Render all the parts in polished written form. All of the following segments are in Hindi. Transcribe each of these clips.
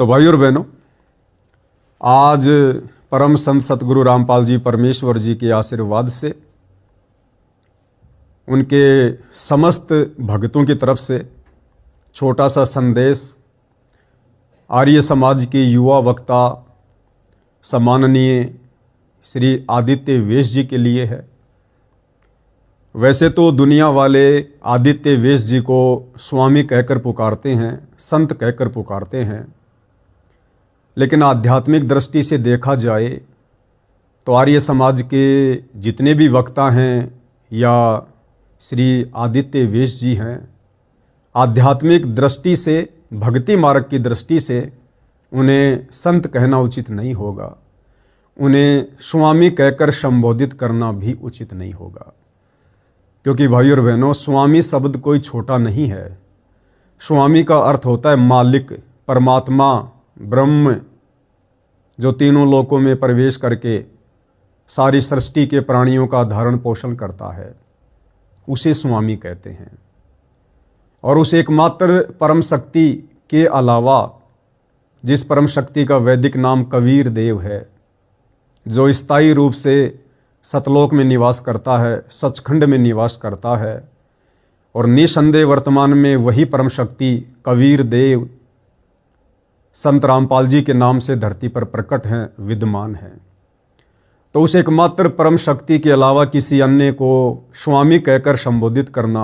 तो भाई और बहनों, आज परम संत सतगुरु रामपाल जी परमेश्वर जी के आशीर्वाद से उनके समस्त भक्तों की तरफ से छोटा सा संदेश आर्य समाज के युवा वक्ता सम्माननीय श्री आदित्य वेश जी के लिए है। वैसे तो दुनिया वाले आदित्य वेश जी को स्वामी कहकर पुकारते हैं, संत कहकर पुकारते हैं, लेकिन आध्यात्मिक दृष्टि से देखा जाए तो आर्य समाज के जितने भी वक्ता हैं या श्री आदित्य वेश जी हैं, आध्यात्मिक दृष्टि से, भक्ति मार्ग की दृष्टि से उन्हें संत कहना उचित नहीं होगा, उन्हें स्वामी कहकर संबोधित करना भी उचित नहीं होगा। क्योंकि भाई और बहनों, स्वामी शब्द कोई छोटा नहीं है। स्वामी का अर्थ होता है मालिक, परमात्मा, ब्रह्म, जो तीनों लोकों में प्रवेश करके सारी सृष्टि के प्राणियों का धारण पोषण करता है, उसे स्वामी कहते हैं। और उस एकमात्र परम शक्ति के अलावा जिस परम शक्ति का वैदिक नाम कबीर देव है, जो स्थायी रूप से सतलोक में निवास करता है, सचखंड में निवास करता है, और निसंदेह वर्तमान में वही परम शक्ति कबीर देव संत रामपाल जी के नाम से धरती पर प्रकट हैं, विद्यमान हैं। तो उस एकमात्र परम शक्ति के अलावा किसी अन्य को स्वामी कहकर संबोधित करना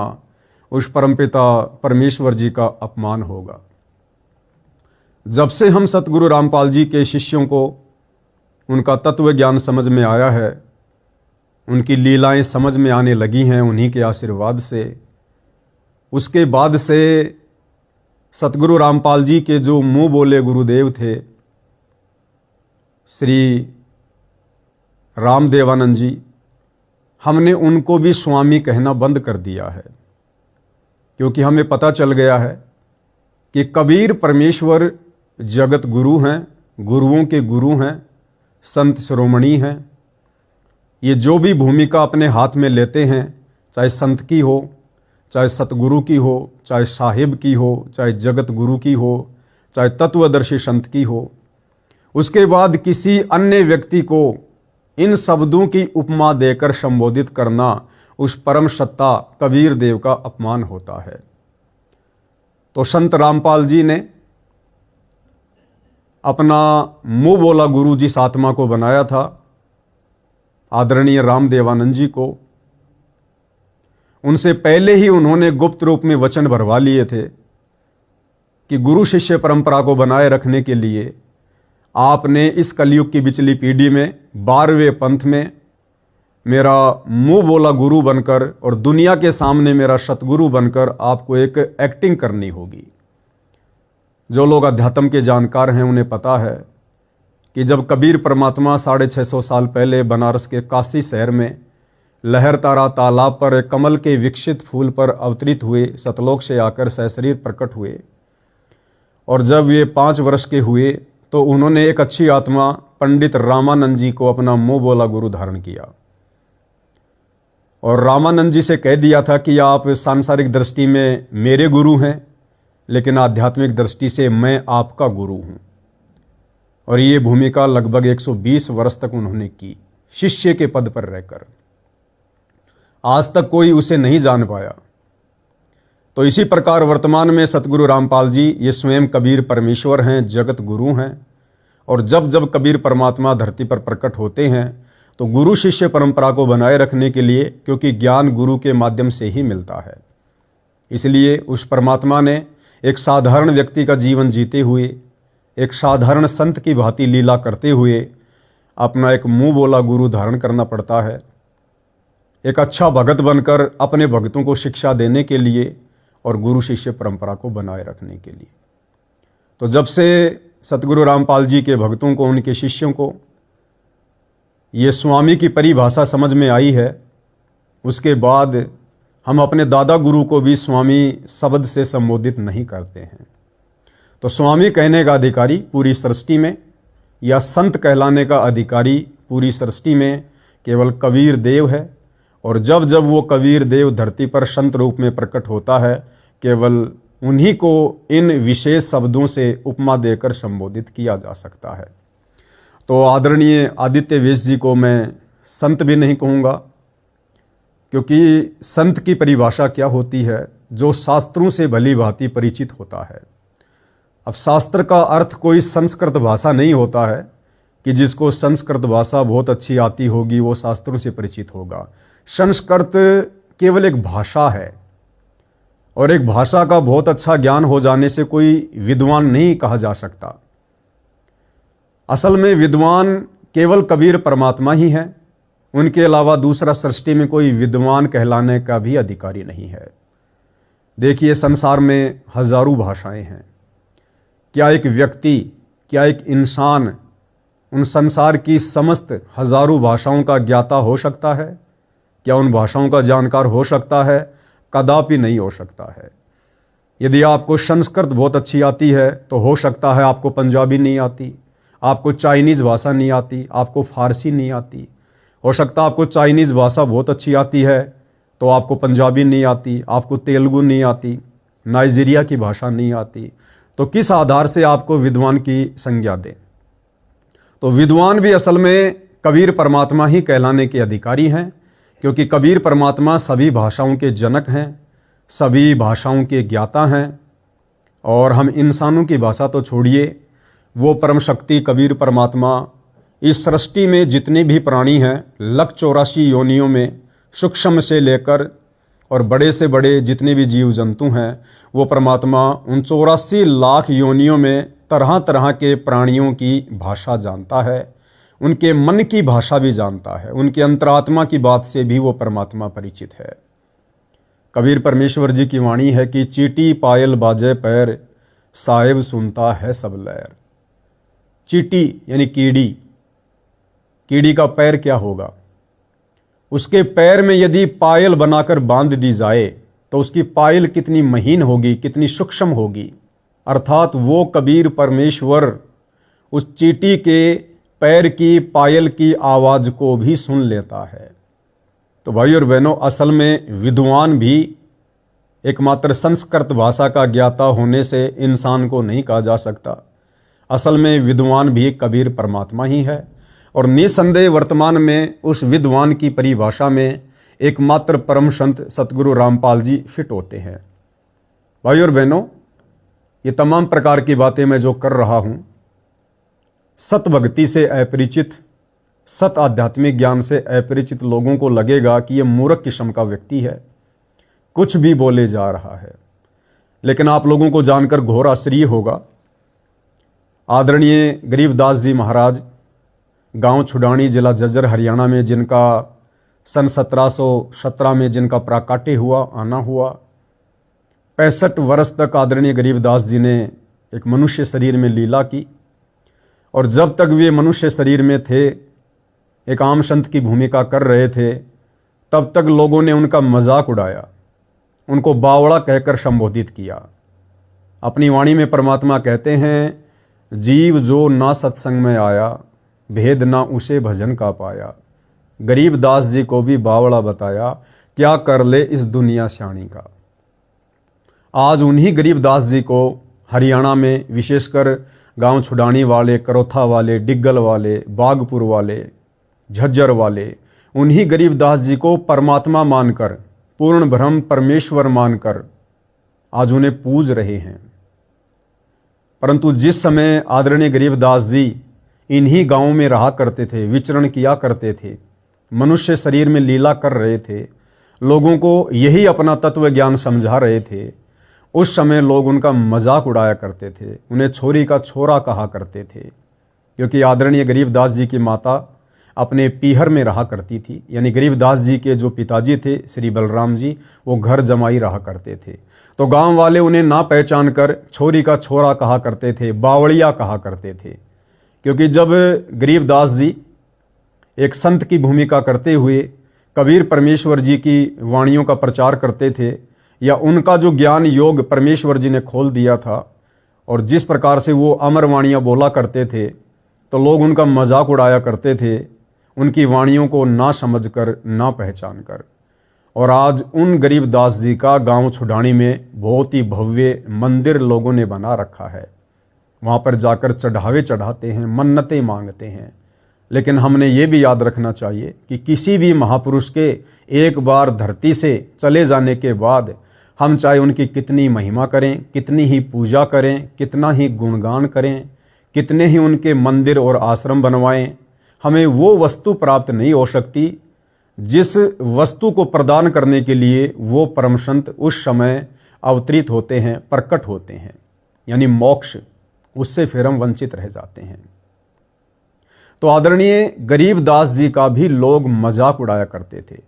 उस परमपिता परमेश्वर जी का अपमान होगा। जब से हम सतगुरु रामपाल जी के शिष्यों को उनका तत्व ज्ञान समझ में आया है, उनकी लीलाएं समझ में आने लगी हैं उन्हीं के आशीर्वाद से, उसके बाद से सतगुरु रामपाल जी के जो मुंह बोले गुरुदेव थे श्री रामदेवानंद जी, हमने उनको भी स्वामी कहना बंद कर दिया है। क्योंकि हमें पता चल गया है कि कबीर परमेश्वर जगत गुरु हैं, गुरुओं के गुरु हैं, संत शिरोमणि हैं। ये जो भी भूमिका अपने हाथ में लेते हैं, चाहे संत की हो, चाहे सतगुरु की हो, चाहे साहिब की हो, चाहे जगत गुरु की हो, चाहे तत्वदर्शी संत की हो, उसके बाद किसी अन्य व्यक्ति को इन शब्दों की उपमा देकर संबोधित करना उस परम सत्ता कबीर देव का अपमान होता है। तो संत रामपाल जी ने अपना मुंह बोला गुरु जिस आत्मा को बनाया था, आदरणीय रामदेवानंद जी को, उनसे पहले ही उन्होंने गुप्त रूप में वचन भरवा लिए थे कि गुरु शिष्य परंपरा को बनाए रखने के लिए आपने इस कलयुग की बिचली पीढ़ी में 12वें पंथ में मेरा मुंह बोला गुरु बनकर और दुनिया के सामने मेरा सतगुरु बनकर आपको एक एक्टिंग करनी होगी। जो लोग अध्यात्म के जानकार हैं उन्हें पता है कि जब कबीर परमात्मा 650 साल पहले बनारस के काशी शहर में लहरतारा तालाब पर कमल के विकसित फूल पर अवतरित हुए, सतलोक से आकर सशरीर प्रकट हुए, और जब ये 5 वर्ष के हुए तो उन्होंने एक अच्छी आत्मा पंडित रामानंद जी को अपना मुंह बोला गुरु धारण किया और रामानंद जी से कह दिया था कि आप सांसारिक दृष्टि में मेरे गुरु हैं, लेकिन आध्यात्मिक दृष्टि से मैं आपका गुरु हूँ। और ये भूमिका लगभग 120 वर्ष तक उन्होंने की, शिष्य के पद पर रहकर। आज तक कोई उसे नहीं जान पाया। तो इसी प्रकार वर्तमान में सतगुरु रामपाल जी ये स्वयं कबीर परमेश्वर हैं, जगत गुरु हैं। और जब जब कबीर परमात्मा धरती पर प्रकट होते हैं तो गुरु शिष्य परंपरा को बनाए रखने के लिए, क्योंकि ज्ञान गुरु के माध्यम से ही मिलता है, इसलिए उस परमात्मा ने एक साधारण व्यक्ति का जीवन जीते हुए, एक साधारण संत की भांति लीला करते हुए अपना एक मुंह बोला गुरु धारण करना पड़ता है, एक अच्छा भगत बनकर अपने भक्तों को शिक्षा देने के लिए और गुरु शिष्य परंपरा को बनाए रखने के लिए। तो जब से सतगुरु रामपाल जी के भक्तों को, उनके शिष्यों को ये स्वामी की परिभाषा समझ में आई है, उसके बाद हम अपने दादा गुरु को भी स्वामी शब्द से संबोधित नहीं करते हैं। तो स्वामी कहने का अधिकारी पूरी सृष्टि में, या संत कहलाने का अधिकारी पूरी सृष्टि में केवल कबीर देव है। और जब जब वो कबीर देव धरती पर संत रूप में प्रकट होता है, केवल उन्हीं को इन विशेष शब्दों से उपमा देकर संबोधित किया जा सकता है। तो आदरणीय आदित्य वेश जी को मैं संत भी नहीं कहूँगा, क्योंकि संत की परिभाषा क्या होती है? जो शास्त्रों से भली भांति परिचित होता है। अब शास्त्र का अर्थ कोई संस्कृत भाषा नहीं होता है कि जिसको संस्कृत भाषा बहुत अच्छी आती होगी वो शास्त्रों से परिचित होगा। संस्कृत केवल एक भाषा है, और एक भाषा का बहुत अच्छा ज्ञान हो जाने से कोई विद्वान नहीं कहा जा सकता। असल में विद्वान केवल कबीर परमात्मा ही है, उनके अलावा दूसरा सृष्टि में कोई विद्वान कहलाने का भी अधिकारी नहीं है। देखिए, संसार में हजारों भाषाएं हैं। क्या एक व्यक्ति, क्या एक इंसान उन संसार की समस्त हजारों भाषाओं का ज्ञाता हो सकता है? क्या उन भाषाओं का जानकार हो सकता है? कदापि नहीं हो सकता है। यदि आपको संस्कृत बहुत अच्छी आती है तो हो सकता है आपको पंजाबी नहीं आती, आपको चाइनीज़ भाषा नहीं आती, आपको फारसी नहीं आती। हो सकता है आपको चाइनीज़ भाषा बहुत अच्छी आती है तो आपको पंजाबी नहीं आती, आपको तेलुगु नहीं आती, नाइजीरिया की भाषा नहीं आती। तो किस आधार से आपको विद्वान की संज्ञा दें? तो विद्वान भी असल में कबीर परमात्मा ही कहलाने के अधिकारी हैं, क्योंकि कबीर परमात्मा सभी भाषाओं के जनक हैं, सभी भाषाओं के ज्ञाता हैं। और हम इंसानों की भाषा तो छोड़िए, वो परम शक्ति कबीर परमात्मा इस सृष्टि में जितने भी प्राणी हैं, 184 योनियों में, सूक्ष्म से लेकर और बड़े से बड़े जितने भी जीव जंतु हैं, वो परमात्मा उन 84 लाख योनियों में तरह तरह के प्राणियों की भाषा जानता है, उनके मन की भाषा भी जानता है, उनके अंतरात्मा की बात से भी वो परमात्मा परिचित है। कबीर परमेश्वर जी की वाणी है कि चीटी पायल बाजे पैर, साहेब सुनता है सब लहर। चीटी यानी कीड़ी, कीड़ी का पैर क्या होगा? उसके पैर में यदि पायल बनाकर बांध दी जाए तो उसकी पायल कितनी महीन होगी, कितनी सूक्ष्म होगी। अर्थात वो कबीर परमेश्वर उस चीटी के पैर की पायल की आवाज़ को भी सुन लेता है। तो भाई और बहनों, असल में विद्वान भी एकमात्र संस्कृत भाषा का ज्ञाता होने से इंसान को नहीं कहा जा सकता। असल में विद्वान भी कबीर परमात्मा ही है, और निसंदेह वर्तमान में उस विद्वान की परिभाषा में एकमात्र परम संत सतगुरु रामपाल जी फिट होते हैं। भाई और बहनों, ये तमाम प्रकार की बातें मैं जो कर रहा हूँ, सत भक्ति से अपरिचित, सत आध्यात्मिक ज्ञान से अपरिचित लोगों को लगेगा कि ये मूर्ख किस्म का व्यक्ति है, कुछ भी बोले जा रहा है। लेकिन आप लोगों को जानकर घोर आश्चर्य होगा। आदरणीय गरीबदास जी महाराज, गांव छुडानी, जिला झज्जर, हरियाणा में, जिनका सन 1717 में जिनका प्राकाट्य हुआ, आना हुआ, 65 वर्ष तक आदरणीय गरीबदास जी ने एक मनुष्य शरीर में लीला की। और जब तक वे मनुष्य शरीर में थे, एक आम संत की भूमिका कर रहे थे, तब तक लोगों ने उनका मजाक उड़ाया, उनको बावड़ा कहकर संबोधित किया। अपनी वाणी में परमात्मा कहते हैं, जीव जो ना सत्संग में आया, भेद ना उसे भजन का पाया। गरीबदास जी को भी बावड़ा बताया, क्या कर ले इस दुनिया शानी का। आज उन्हीं गरीबदास जी को हरियाणा में, विशेषकर गांव छुडानी वाले, करोथा वाले, डिग्गल वाले, बागपुर वाले, झज्जर वाले, उन्हीं गरीबदास जी को परमात्मा मानकर, पूर्ण ब्रह्म परमेश्वर मानकर आज उन्हें पूज रहे हैं। परंतु जिस समय आदरणीय गरीबदास जी इन्हीं गांवों में रहा करते थे, विचरण किया करते थे, मनुष्य शरीर में लीला कर रहे थे, लोगों को यही अपना तत्व ज्ञान समझा रहे थे, उस समय लोग उनका मजाक उड़ाया करते थे, उन्हें छोरी का छोरा कहा करते थे। क्योंकि आदरणीय गरीबदास जी की माता अपने पीहर में रहा करती थी, यानी गरीबदास जी के जो पिताजी थे श्री बलराम जी, वो घर जमाई रहा करते थे। तो गांव वाले उन्हें ना पहचान कर छोरी का छोरा कहा करते थे, बावड़िया कहा करते थे। क्योंकि जब गरीबदास जी एक संत की भूमिका करते हुए कबीर परमेश्वर जी की वाणियों का प्रचार करते थे, या उनका जो ज्ञान योग परमेश्वर जी ने खोल दिया था, और जिस प्रकार से वो अमर वाणियाँ बोला करते थे, तो लोग उनका मजाक उड़ाया करते थे, उनकी वाणियों को ना समझकर, ना पहचान कर। और आज उन गरीबदास जी का गांव छुडानी में बहुत ही भव्य मंदिर लोगों ने बना रखा है। वहाँ पर जाकर चढ़ावे चढ़ाते हैं, मन्नतें मांगते हैं। लेकिन हमने ये भी याद रखना चाहिए कि किसी भी महापुरुष के एक बार धरती से चले जाने के बाद हम चाहे उनकी कितनी महिमा करें, कितनी ही पूजा करें, कितना ही गुणगान करें, कितने ही उनके मंदिर और आश्रम बनवाएं, हमें वो वस्तु प्राप्त नहीं हो सकती जिस वस्तु को प्रदान करने के लिए वो परम संत उस समय अवतरित होते हैं, प्रकट होते हैं, यानी मोक्ष। उससे फिर हम वंचित रह जाते हैं। तो आदरणीय गरीबदास जी का भी लोग मजाक उड़ाया करते थे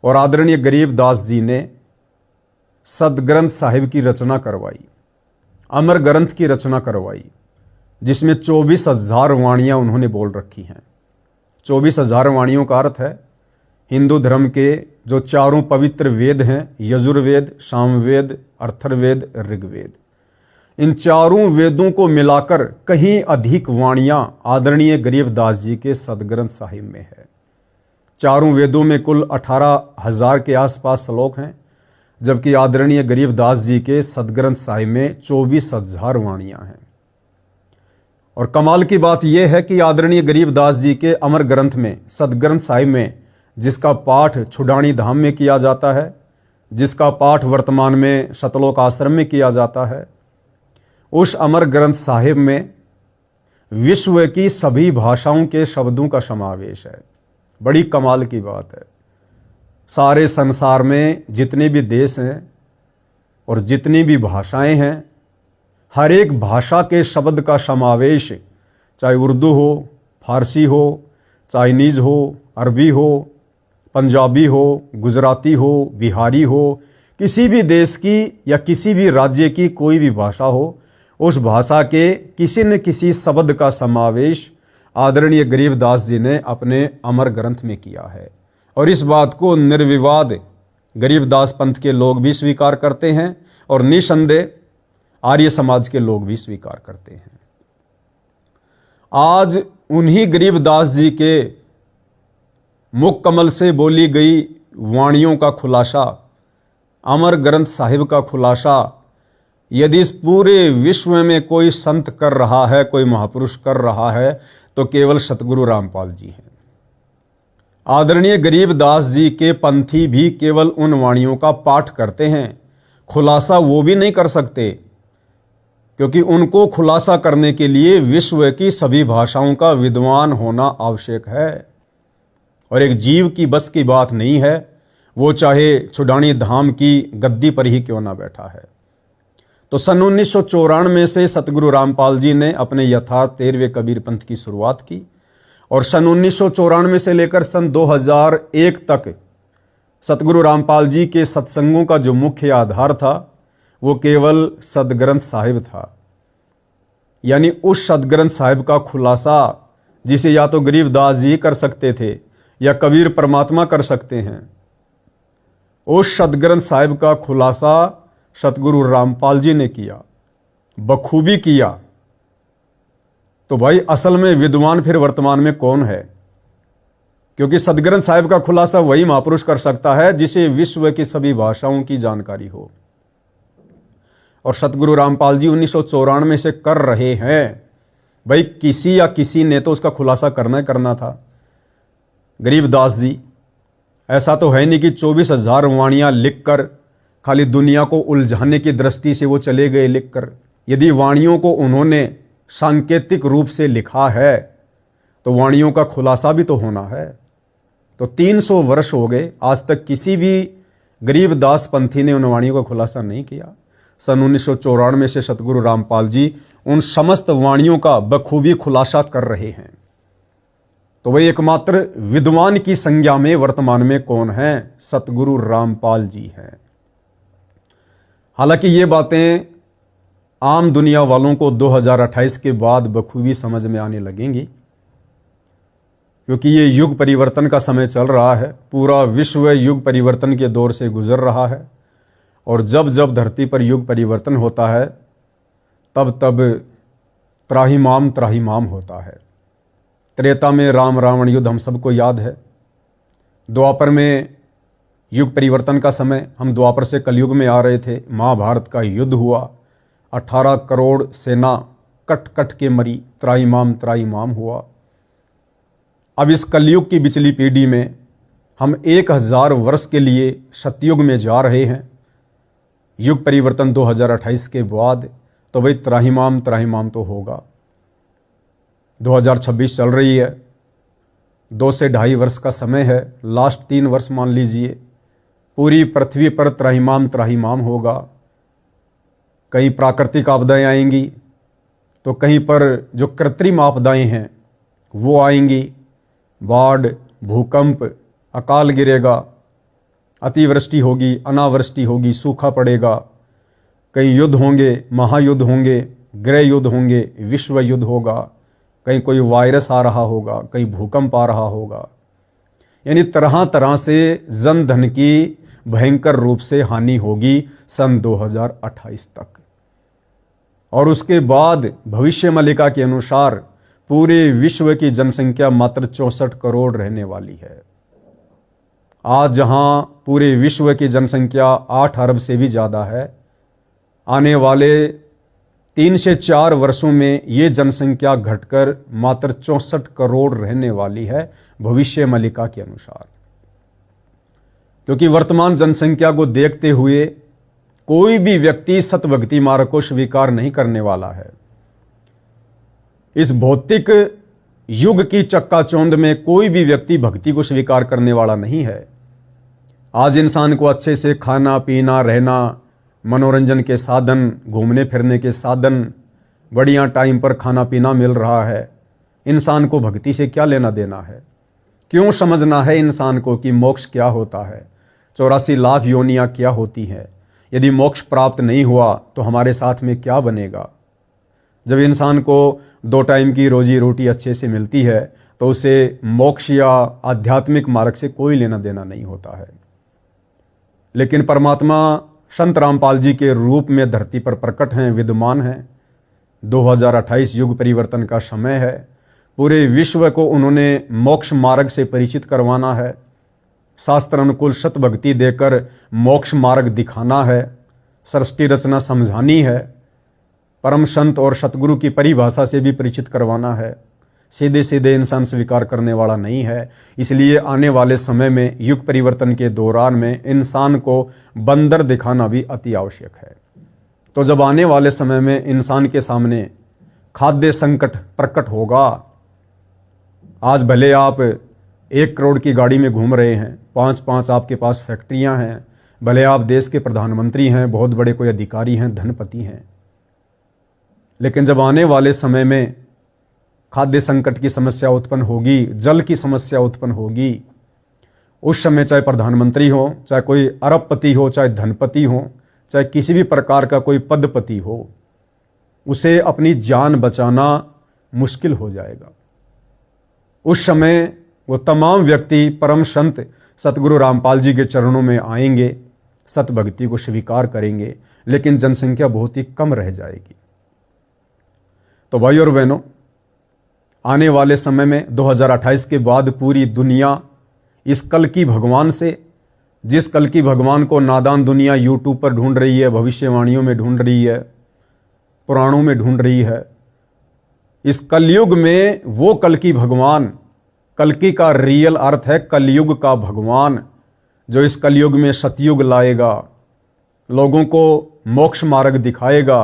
और आदरणीय गरीबदास जी ने सदग्रंथ साहिब की रचना करवाई, अमर ग्रंथ की रचना करवाई, जिसमें 24,000 वाणियाँ उन्होंने बोल रखी हैं। 24,000 वाणियों का अर्थ है हिंदू धर्म के जो चारों पवित्र वेद हैं, यजुर्वेद, सामवेद, अथर्ववेद, ऋग्वेद, इन चारों वेदों को मिलाकर कहीं अधिक वाणियाँ आदरणीय गरीबदास जी के सदग्रंथ साहिब में है। चारों वेदों में कुल 18,000 के आसपास श्लोक हैं, जबकि आदरणीय गरीबदास जी के सदग्रंथ साहिब में 24,000 वाणियाँ हैं। और कमाल की बात यह है कि आदरणीय गरीबदास जी के अमर ग्रंथ में, सदग्रंथ साहिब में, जिसका पाठ छुडानी धाम में किया जाता है, जिसका पाठ वर्तमान में सतलोक आश्रम में किया जाता है, उस अमर ग्रंथ साहिब में विश्व की सभी भाषाओं के शब्दों का समावेश है। बड़ी कमाल की बात है। सारे संसार में जितने भी देश हैं और जितनी भी भाषाएं हैं, हर एक भाषा के शब्द का समावेश, चाहे उर्दू हो, फारसी हो, चाइनीज़ हो, अरबी हो, पंजाबी हो, गुजराती हो, बिहारी हो, किसी भी देश की या किसी भी राज्य की कोई भी भाषा हो, उस भाषा के किसी न किसी शब्द का समावेश आदरणीय गरीबदास जी ने अपने अमर ग्रंथ में किया है। और इस बात को निर्विवाद गरीबदास पंथ के लोग भी स्वीकार करते हैं और निसंदेह आर्य समाज के लोग भी स्वीकार करते हैं। आज उन्हीं गरीबदास जी के मुख कमल से बोली गई वाणियों का खुलासा, अमर ग्रंथ साहिब का खुलासा यदि इस पूरे विश्व में कोई संत कर रहा है, कोई महापुरुष कर रहा है, तो केवल सतगुरु रामपाल जी हैं। आदरणीय गरीबदास जी के पंथी भी केवल उन वाणियों का पाठ करते हैं, खुलासा वो भी नहीं कर सकते, क्योंकि उनको खुलासा करने के लिए विश्व की सभी भाषाओं का विद्वान होना आवश्यक है। और एक जीव की बस की बात नहीं है, वो चाहे छुडानी धाम की गद्दी पर ही क्यों ना बैठा है। तो सन 1994 से सतगुरु रामपाल जी ने अपने यथार्थ 13वें कबीर पंथ की शुरुआत की और सन 1994 से लेकर सन 2001 तक सतगुरु रामपाल जी के सत्संगों का जो मुख्य आधार था वो केवल सदग्रंथ साहिब था। यानी उस सदग्रंथ साहिब का खुलासा जिसे या तो गरीबदास जी कर सकते थे या कबीर परमात्मा कर सकते हैं, उस सदग्रंथ साहिब का खुलासा सतगुरु रामपाल जी ने किया, बखूबी किया। तो भाई असल में विद्वान फिर वर्तमान में कौन है? क्योंकि सदग्रंथ साहिब का खुलासा वही महापुरुष कर सकता है जिसे विश्व की सभी भाषाओं की जानकारी हो। और सतगुरु रामपाल जी 1994 से कर रहे हैं। भाई किसी या किसी ने तो उसका खुलासा करना ही करना था। गरीबदास जी ऐसा तो है नहीं कि 24,000 वाणियाँ लिखकर खाली दुनिया को उलझाने की दृष्टि से वो चले गए लिखकर। यदि वाणियों को उन्होंने सांकेतिक रूप से लिखा है तो वाणियों का खुलासा भी तो होना है। तो 300 वर्ष हो गए, आज तक किसी भी गरीबदास पंथी ने उन वाणियों का खुलासा नहीं किया। सन 1994 से सतगुरु रामपाल जी उन समस्त वाणियों का बखूबी खुलासा कर रहे हैं। तो वही एकमात्र विद्वान की संज्ञा में वर्तमान में कौन है? सतगुरु रामपाल जी हैं। हालांकि ये बातें आम दुनिया वालों को 2028 के बाद बखूबी समझ में आने लगेंगी, क्योंकि ये युग परिवर्तन का समय चल रहा है। पूरा विश्व युग परिवर्तन के दौर से गुजर रहा है और जब जब धरती पर युग परिवर्तन होता है तब तब त्राहिमाम त्राहिमाम होता है। त्रेता में राम रावण युद्ध हम सबको याद है। द्वापर में युग परिवर्तन का समय, हम द्वापर से कलयुग में आ रहे थे। महाभारत का युद्ध हुआ, 18 करोड़ सेना कट कट के मरी, त्राईमाम त्राईमाम हुआ। अब इस कलयुग की बिचली पीढ़ी में हम 1000 वर्ष के लिए सतयुग में जा रहे हैं। युग परिवर्तन 2028 के बाद तो भाई त्राहिमाम त्राहिमाम तो होगा। 2026 चल रही है, 2 से 2.5 वर्ष का समय है, लास्ट 3 वर्ष मान लीजिए, पूरी पृथ्वी पर त्राहिमाम त्राहिमाम होगा। कहीं प्राकृतिक आपदाएं आएंगी तो कहीं पर जो कृत्रिम आपदाएं हैं वो आएंगी। बाढ़, भूकंप, अकाल गिरेगा, अतिवृष्टि होगी, अनावृष्टि होगी, सूखा पड़ेगा, कहीं युद्ध होंगे, महायुद्ध होंगे, गृह युद्ध होंगे, विश्व युद्ध होगा, कहीं कोई वायरस आ रहा होगा, कहीं भूकंप आ रहा होगा। यानी तरह तरह से जन धन की भयंकर रूप से हानि होगी सन 2028 तक। और उसके बाद भविष्य मलिका के अनुसार पूरे विश्व की जनसंख्या मात्र 64 करोड़ रहने वाली है। आज जहां पूरे विश्व की जनसंख्या 8 अरब से भी ज़्यादा है, आने वाले 3 से 4 वर्षों में ये जनसंख्या घटकर मात्र 64 करोड़ रहने वाली है भविष्य मलिका के अनुसार। क्योंकि वर्तमान जनसंख्या को देखते हुए कोई भी व्यक्ति सतभक्ति मार्ग को स्वीकार नहीं करने वाला है। इस भौतिक युग की चक्काचौंध में कोई भी व्यक्ति भक्ति को स्वीकार करने वाला नहीं है। आज इंसान को अच्छे से खाना पीना, रहना, मनोरंजन के साधन, घूमने फिरने के साधन, बढ़िया टाइम पर खाना पीना मिल रहा है। इंसान को भक्ति से क्या लेना देना है? क्यों समझना है इंसान को कि मोक्ष क्या होता है, 84 लाख योनियाँ क्या होती हैं? यदि मोक्ष प्राप्त नहीं हुआ तो हमारे साथ में क्या बनेगा? जब इंसान को 2 टाइम की रोजी रोटी अच्छे से मिलती है तो उसे मोक्ष या आध्यात्मिक मार्ग से कोई लेना देना नहीं होता है। लेकिन परमात्मा संत रामपाल जी के रूप में धरती पर प्रकट हैं, विद्यमान हैं। 2028 युग परिवर्तन का समय है। पूरे विश्व को उन्होंने मोक्ष मार्ग से परिचित करवाना है, शास्त्र अनुकूल सत भक्ति देकर मोक्ष मार्ग दिखाना है, सृष्टि रचना समझानी है, परम संत और सतगुरु की परिभाषा से भी परिचित करवाना है। सीधे सीधे इंसान स्वीकार करने वाला नहीं है। इसलिए आने वाले समय में युग परिवर्तन के दौरान में इंसान को बंदर दिखाना भी अति आवश्यक है। तो जब आने वाले समय में इंसान के सामने खाद्य संकट प्रकट होगा, आज भले आप 1 करोड़ की गाड़ी में घूम रहे हैं, 5-5 आपके पास फैक्ट्रियां हैं, भले आप देश के प्रधानमंत्री हैं, बहुत बड़े कोई अधिकारी हैं, धनपति हैं, लेकिन जब आने वाले समय में खाद्य संकट की समस्या उत्पन्न होगी, जल की समस्या उत्पन्न होगी, उस समय चाहे प्रधानमंत्री हो, चाहे कोई अरबपति हो, चाहे धनपति हो, चाहे किसी भी प्रकार का कोई पदपति हो, उसे अपनी जान बचाना मुश्किल हो जाएगा। उस समय वो तमाम व्यक्ति परम संत सतगुरु रामपाल जी के चरणों में आएंगे, सत भक्ति को स्वीकार करेंगे, लेकिन जनसंख्या बहुत ही कम रह जाएगी। तो भाई और बहनों, आने वाले समय में 2028 के बाद पूरी दुनिया इस कल की भगवान से, जिस कल की भगवान को नादान दुनिया यूट्यूब पर ढूंढ रही है, भविष्यवाणियों में ढूंढ रही है, पुराणों में ढूंढ रही है, इस कलयुग में वो कल की भगवान, कल्कि का रियल अर्थ है कलयुग का भगवान, जो इस कलयुग में सतयुग लाएगा, लोगों को मोक्ष मार्ग दिखाएगा।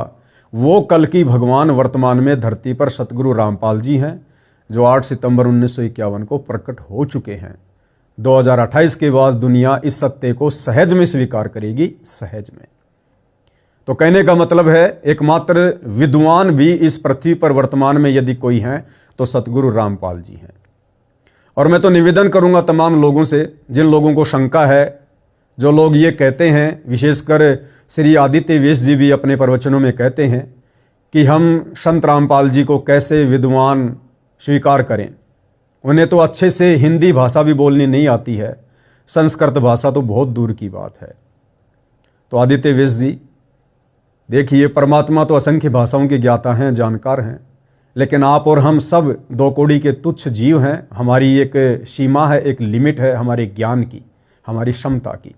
वो कल की भगवान वर्तमान में धरती पर सतगुरु रामपाल जी हैं, जो 8 सितंबर 1951 को प्रकट हो चुके हैं। 2028 के बाद दुनिया इस सत्य को सहज में स्वीकार करेगी, सहज में। तो कहने का मतलब है, एकमात्र विद्वान भी इस पृथ्वी पर वर्तमान में यदि कोई हैं तो सतगुरु रामपाल जी हैं। और मैं तो निवेदन करूंगा तमाम लोगों से, जिन लोगों को शंका है, जो लोग ये कहते हैं, विशेषकर श्री आदित्य वेश जी भी अपने प्रवचनों में कहते हैं कि हम संत रामपाल जी को कैसे विद्वान स्वीकार करें, उन्हें तो अच्छे से हिंदी भाषा भी बोलनी नहीं आती है, संस्कृत भाषा तो बहुत दूर की बात है। तो आदित्य वेश जी, देखिए, परमात्मा तो असंख्य भाषाओं के ज्ञाता हैं, जानकार हैं, लेकिन आप और हम सब 2 कौड़ी के तुच्छ जीव हैं। हमारी एक सीमा है, एक लिमिट है हमारे ज्ञान की, हमारी क्षमता की।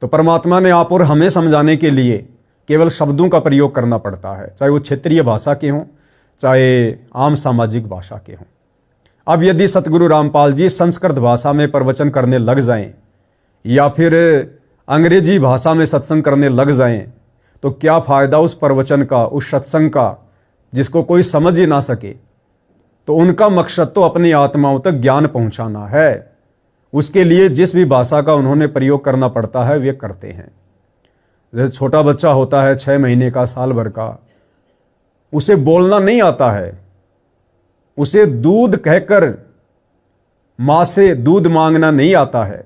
तो परमात्मा ने आप और हमें समझाने के लिए केवल शब्दों का प्रयोग करना पड़ता है, चाहे वो क्षेत्रीय भाषा के हों, चाहे आम सामाजिक भाषा के हों। अब यदि सतगुरु रामपाल जी संस्कृत भाषा में प्रवचन करने लग जाएं या फिर अंग्रेजी भाषा में सत्संग करने लग जाएं, तो क्या फ़ायदा उस प्रवचन का, उस सत्संग का, जिसको कोई समझ ही ना सके। तो उनका मकसद तो अपनी आत्माओं तक ज्ञान पहुंचाना है। उसके लिए जिस भी भाषा का उन्होंने प्रयोग करना पड़ता है वे करते हैं। जैसे छोटा बच्चा होता है 6 महीने का, साल भर का, उसे बोलना नहीं आता है, उसे दूध कहकर माँ से दूध मांगना नहीं आता है,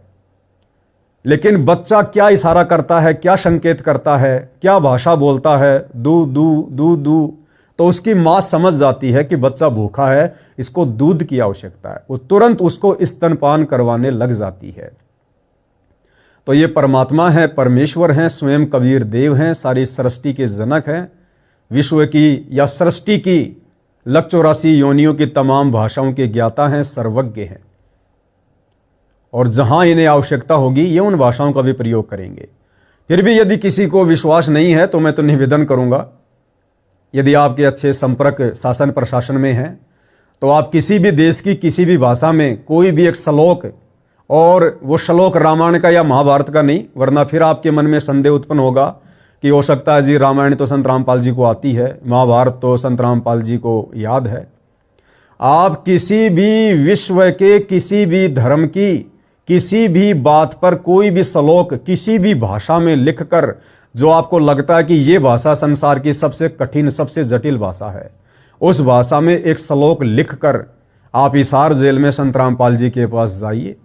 लेकिन बच्चा क्या इशारा करता है, क्या संकेत करता है, क्या भाषा बोलता है, दू दू दू दू, तो उसकी माँ समझ जाती है कि बच्चा भूखा है, इसको दूध की आवश्यकता है। वो तुरंत उसको स्तनपान करवाने लग जाती है। तो ये परमात्मा है, परमेश्वर हैं, स्वयं कबीर देव हैं, सारी सृष्टि के जनक हैं, विश्व की या सृष्टि की 184 योनियों की तमाम भाषाओं के ज्ञाता हैं, सर्वज्ञ हैं। और जहां इन्हें आवश्यकता होगी ये उन भाषाओं का भी प्रयोग करेंगे। फिर भी यदि किसी को विश्वास नहीं है तो मैं तो निवेदन करूंगा, यदि आपके अच्छे संपर्क शासन प्रशासन में हैं तो आप किसी भी देश की किसी भी भाषा में कोई भी एक श्लोक, और वो श्लोक रामायण का या महाभारत का नहीं, वरना फिर आपके मन में संदेह उत्पन्न होगा कि हो सकता है जी रामायण तो संत रामपाल जी को आती है, महाभारत तो संत रामपाल जी को याद है। आप किसी भी विश्व के किसी भी धर्म की किसी भी बात पर कोई भी श्लोक किसी भी भाषा में लिखकर, जो आपको लगता है कि ये भाषा संसार की सबसे कठिन सबसे जटिल भाषा है, उस भाषा में एक श्लोक लिखकर आप हिसार जेल में संत रामपाल जी के पास जाइए,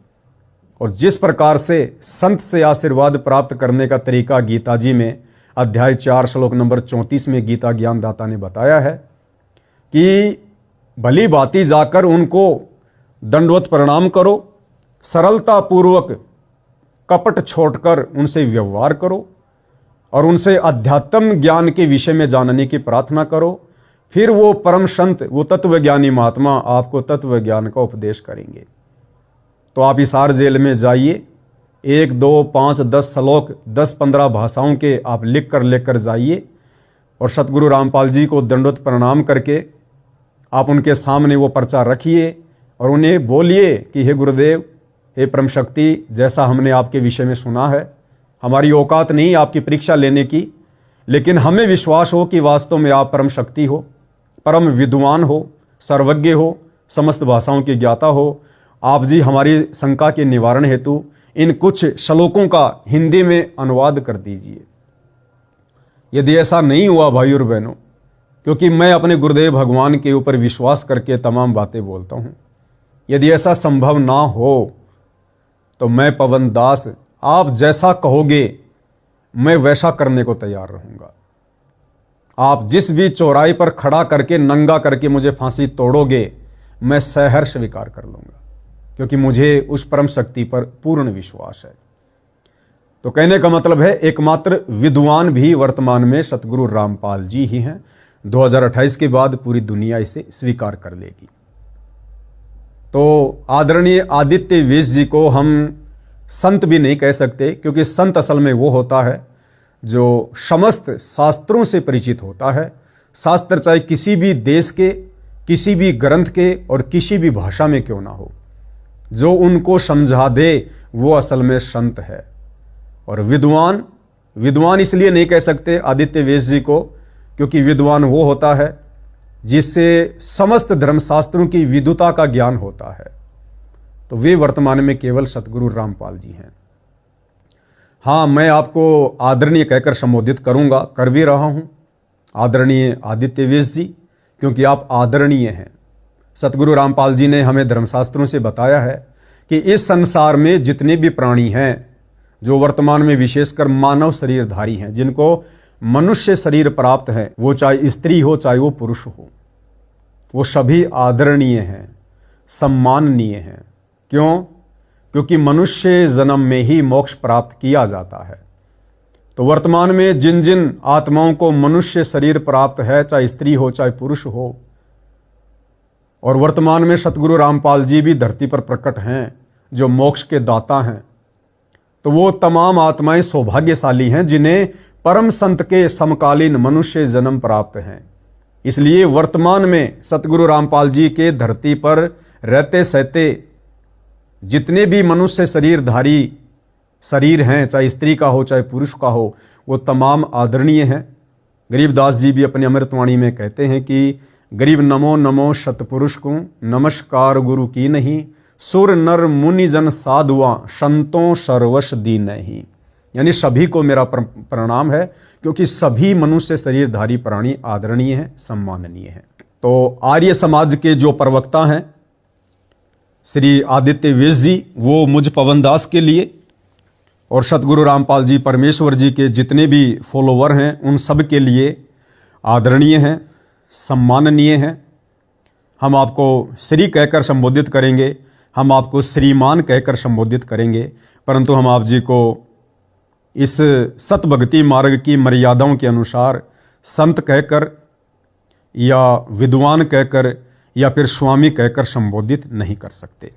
और जिस प्रकार से संत से आशीर्वाद प्राप्त करने का तरीका गीता जी में अध्याय 4 श्लोक नंबर 34 में गीता ज्ञानदाता ने बताया है कि भली भांति जाकर उनको दंडवत प्रणाम करो, सरलता पूर्वक कपट छोड़कर उनसे व्यवहार करो और उनसे अध्यात्म ज्ञान के विषय में जानने की प्रार्थना करो। फिर वो परम संत, वो तत्वज्ञानी महात्मा आपको तत्व ज्ञान का उपदेश करेंगे। तो आप हिसार जेल में जाइए, 1, 2, 5, 10 श्लोक 10-15 भाषाओं के आप लिख कर जाइए और सतगुरु रामपाल जी को दंडवत प्रणाम करके आप उनके सामने वो पर्चा रखिए और उन्हें बोलिए कि हे गुरुदेव, हे परम शक्ति, जैसा हमने आपके विषय में सुना है, हमारी औकात नहीं आपकी परीक्षा लेने की, लेकिन हमें विश्वास हो कि वास्तव में आप परम शक्ति हो, परम विद्वान हो, सर्वज्ञ हो, समस्त भाषाओं के ज्ञाता हो। आप जी हमारी शंका के निवारण हेतु इन कुछ श्लोकों का हिंदी में अनुवाद कर दीजिए। यदि ऐसा नहीं हुआ भाई और बहनों, क्योंकि मैं अपने गुरुदेव भगवान के ऊपर विश्वास करके तमाम बातें बोलता हूँ, यदि ऐसा संभव ना हो तो मैं पवन दास, आप जैसा कहोगे मैं वैसा करने को तैयार रहूँगा। आप जिस भी चौराहे पर खड़ा करके नंगा करके मुझे फांसी तोड़ोगे, मैं सहर्ष स्वीकार कर लूँगा, क्योंकि मुझे उस परम शक्ति पर पूर्ण विश्वास है। तो कहने का मतलब है एकमात्र विद्वान भी वर्तमान में सतगुरु रामपाल जी ही हैं। 2028 के बाद पूरी दुनिया इसे स्वीकार कर लेगी। तो आदरणीय आदित्य वेश जी को हम संत भी नहीं कह सकते, क्योंकि संत असल में वो होता है जो समस्त शास्त्रों से परिचित होता है। शास्त्र चाहे किसी भी देश के, किसी भी ग्रंथ के और किसी भी भाषा में क्यों ना हो, जो उनको समझा दे वो असल में संत है। और विद्वान इसलिए नहीं कह सकते आदित्य वेश जी को, क्योंकि विद्वान वो होता है जिससे समस्त धर्मशास्त्रों की विद्वता का ज्ञान होता है। तो वे वर्तमान में केवल सतगुरु रामपाल जी हैं। हाँ, मैं आपको आदरणीय कहकर संबोधित करूंगा, कर भी रहा हूं, आदरणीय आदित्य वेश जी, क्योंकि आप आदरणीय हैं। सतगुरु रामपाल जी ने हमें धर्मशास्त्रों से बताया है कि इस संसार में जितने भी प्राणी हैं, जो वर्तमान में विशेषकर मानव शरीरधारी हैं, जिनको मनुष्य शरीर प्राप्त है, वो चाहे स्त्री हो चाहे वो पुरुष हो, वो सभी आदरणीय हैं, सम्माननीय हैं। क्यों? क्योंकि मनुष्य जन्म में ही मोक्ष प्राप्त किया जाता है। तो वर्तमान में जिन जिन आत्माओं को मनुष्य शरीर प्राप्त है, चाहे स्त्री हो चाहे पुरुष हो, और वर्तमान में सतगुरु रामपाल जी भी धरती पर प्रकट हैं जो मोक्ष के दाता हैं, तो वो तमाम आत्माएं सौभाग्यशाली हैं जिन्हें परम संत के समकालीन मनुष्य जन्म प्राप्त हैं। इसलिए वर्तमान में सतगुरु रामपाल जी के धरती पर रहते सहते जितने भी मनुष्य शरीरधारी शरीर हैं, चाहे स्त्री का हो चाहे पुरुष का हो, वो तमाम आदरणीय हैं। गरीबदास जी भी अपनी अमृतवाणी में कहते हैं कि गरीब नमो नमो सतपुरुष को, नमस्कार गुरु की नहीं, सुर नर मुनि जन साधुआ संतों सर्वश दीन ही। यानी सभी को मेरा प्रणाम है, क्योंकि सभी मनुष्य शरीरधारी प्राणी आदरणीय हैं, सम्माननीय हैं। तो आर्य समाज के जो प्रवक्ता हैं श्री आदित्य वेश जी, वो मुझ पवनदास के लिए और सतगुरु रामपाल जी परमेश्वर जी के जितने भी फॉलोवर हैं उन सब के लिए आदरणीय हैं, सम्माननीय हैं। हम आपको श्री कहकर संबोधित करेंगे, हम आपको श्रीमान कहकर संबोधित करेंगे, परंतु हम आप जी को इस सतभक्ति मार्ग की मर्यादाओं के अनुसार संत कहकर या विद्वान कहकर या फिर स्वामी कहकर संबोधित नहीं कर सकते।